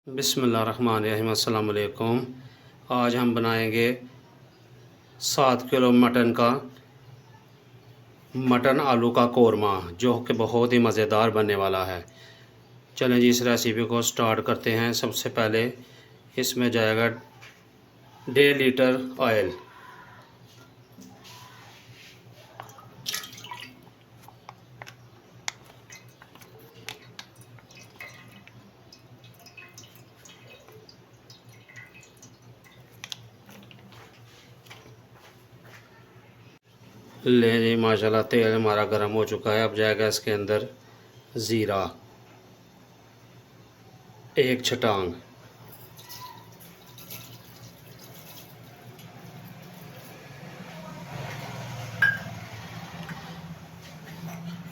बिस्मिल्लाहिर्रहमानिर्रहीम। अस्सलाम वालेकुम। आज हम बनाएंगे 7 किलो मटन आलू का कोरमा, जो कि बहुत ही मज़ेदार बनने वाला है। चलें जी, इस रेसिपी को स्टार्ट करते हैं। सबसे पहले इसमें जाएगा 1.5 लीटर ऑयल। ले जी, माशाल्लाह तेल हमारा गर्म हो चुका है। अब जाएगा इसके अंदर ज़ीरा 1 छटांग,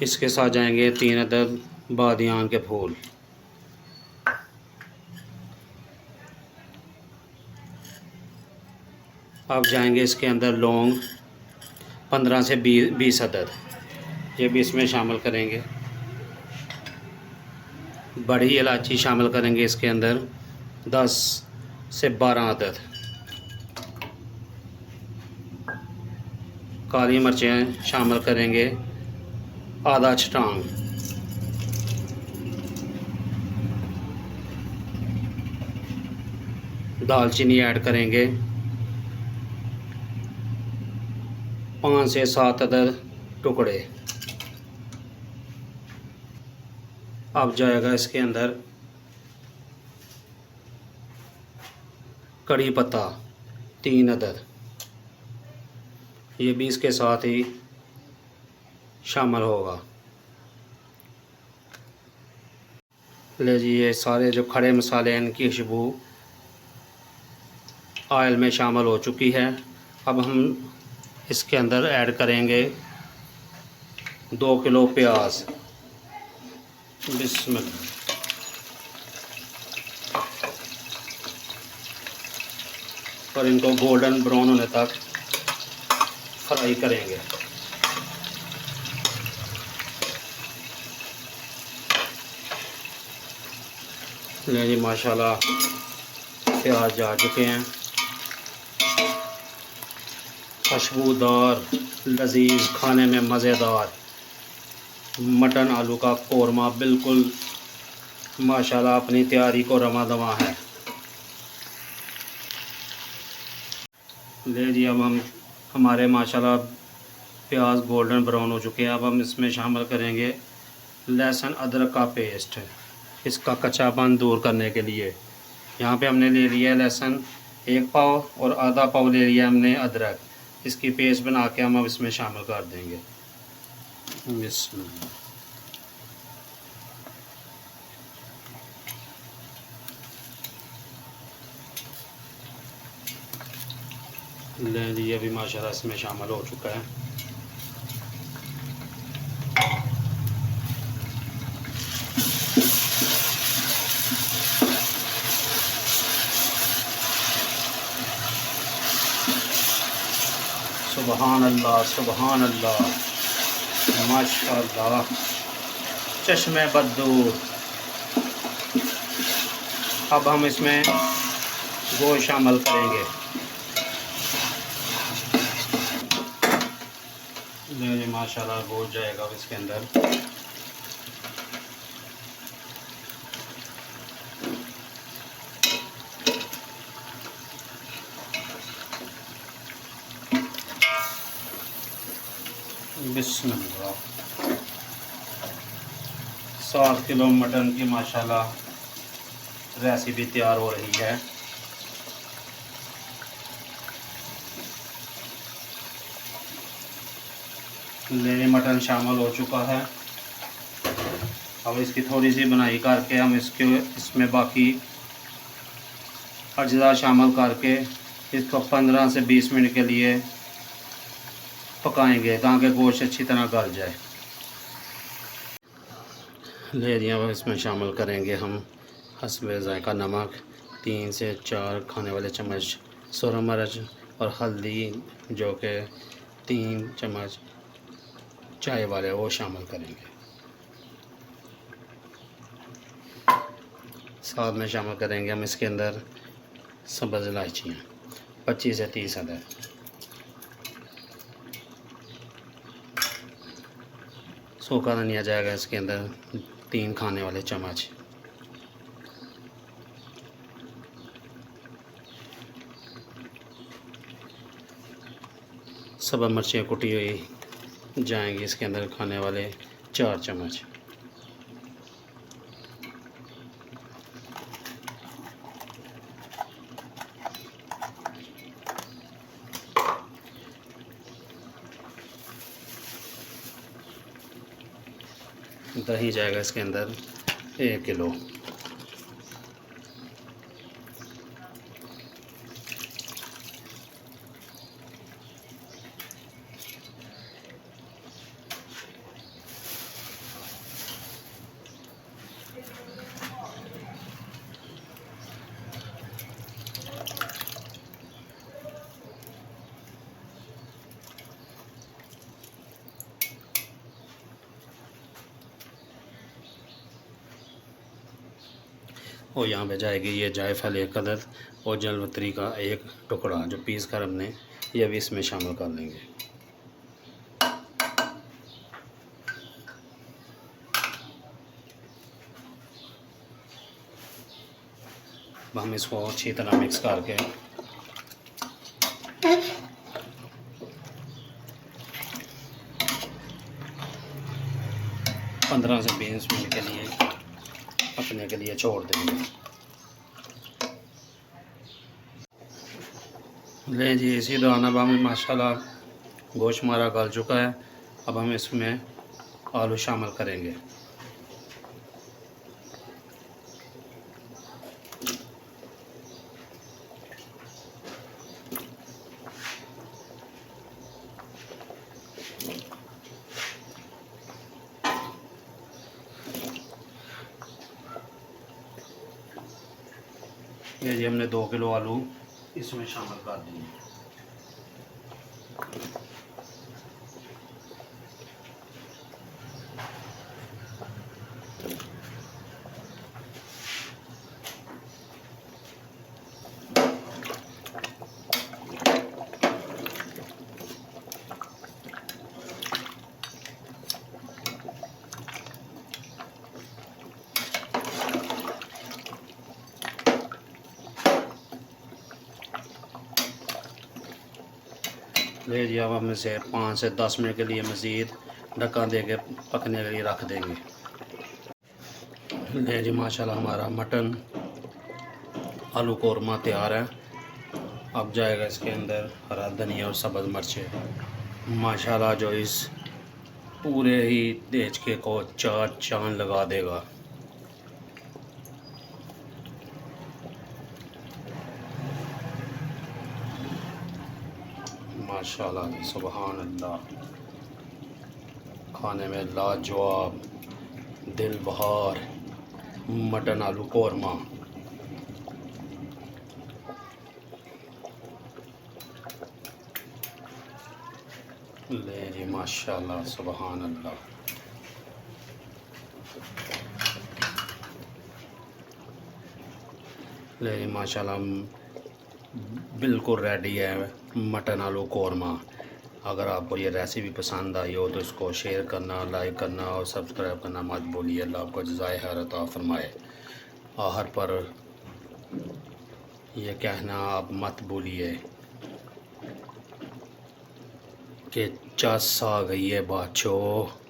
इसके साथ जाएंगे 3 अदद बादियान के फूल, अब जाएंगे इसके अंदर लौंग 15 से 20 अदद, ये भी इसमें शामिल करेंगे। बड़ी इलायची शामिल करेंगे इसके अंदर 10 से 12 अदद। काली मिर्चें शामिल करेंगे आधा छटांग। दालचीनी ऐड करेंगे 5 से 7 अदद टुकड़े। अब जाएगा इसके अंदर कड़ी पत्ता 3 अदद, ये भी इसके साथ ही शामिल होगा। ले जी, ये सारे जो खड़े मसाले हैं, इनकी खुशबू ऑयल में शामिल हो चुकी है। अब हम इसके अंदर ऐड करेंगे 2 किलो प्याज। बिस्मिल्लाह। और इनको गोल्डन ब्राउन होने तक फ्राई करेंगे। ले जी, माशाल्लाह प्याज जा चुके हैं। खुशबूदार, लजीज, खाने में मज़ेदार मटन आलू का कोरमा बिल्कुल माशाल्लाह अपनी तैयारी को रमा दवा है। ले जी, अब हमारे माशाल्लाह प्याज गोल्डन ब्राउन हो चुके हैं। अब हम इसमें शामिल करेंगे लहसुन अदरक का पेस्ट, इसका कच्चापन दूर करने के लिए। यहाँ पे हमने ले लिया है लहसुन 1 पाव और आधा पाव ले लिया हमने अदरक। इसकी पेस्ट बना के हम अब इसमें शामिल कर देंगे। बिस्मिल्लाह। ले लीजिए, अभी माशाल्लाह इसमें शामिल हो चुका है। सुबहान अल्लाह, सुबहान अल्लाह, माशाल्लाह, चश्मे बद्दूर। अब हम इसमें गोश्त शामिल करेंगे। माशाल्लाह गोश्त जाएगा अब इसके अंदर। बिस्मिल्लाह। 7 किलो मटन की माशाल्लाह रेसिपी तैयार हो रही है। ले मटन शामिल हो चुका है। अब इसकी थोड़ी सी बनाई करके हम इसमें बाकी अज्जा शामिल करके इसको 15 से 20 मिनट के लिए पकाएंगे ताकि गोश्त अच्छी तरह गल जाए। ले दिया, अब इसमें शामिल करेंगे हम हस्बे ज़ायक़ा नमक 3 से 4 खाने वाले चम्मच, सुरख मिर्च और हल्दी जो कि 3 चम्मच चाय वाले वो शामिल करेंगे। साथ में शामिल करेंगे हम इसके अंदर सब्ज़ इलायचियाँ 25 से 30 अदद। सूखा धनिया जाएगा इसके अंदर 3 खाने वाले चम्मच। सब्ज़ मिर्चें कुटी हुई जाएंगी इसके अंदर खाने वाले 4 चम्मच। दही जाएगा इसके अंदर 1 किलो। और यहाँ पे जाएगी ये जायफल 1 अदद और जलवत्री का 1 टुकड़ा जो पीस कर हमने ये भी इसमें शामिल कर लेंगे। हम इसको अच्छी तरह मिक्स करके 15 से 20 मिनट के लिए पकने के लिए छोड़ देंगे। ले जी, इसी दौरान अब हम माशाल्लाह गोश्त हमारा गल चुका है। अब हम इसमें आलू शामिल करेंगे। ये जी हमने 2 किलो आलू इसमें शामिल कर दिए। ले जी, अब हम इसे 5 से 10 मिनट के लिए मज़ीद ढक्कन दे के पकने के लिए रख देंगे। ले जी, माशाल्लाह हमारा मटन आलू कोरमा तैयार है। अब जाएगा इसके अंदर हरा धनिया और सब्ज़ मिर्चें। माशाल्लाह जो इस पूरे ही देचके को 4 चांद लगा देगा। माशाल्लाह सुभान अल्लाह, खाने में लाजवाब दिल बहार मटन आलू कोरमा। ले जी, माशाल्लाह सुभान अल्लाह। ले जी, माशाल्लाह बिल्कुल रेडी है मटन आलू कोरमा। अगर आपको ये रेसिपी पसंद आई हो तो इसको शेयर करना, लाइक करना और सब्सक्राइब करना मत भूलिए। अल्लाह आपको जज़ाए खैर अता फरमाए। आखिर पर यह कहना आप मत भूलिए कि 50 आ गई है बादशाह।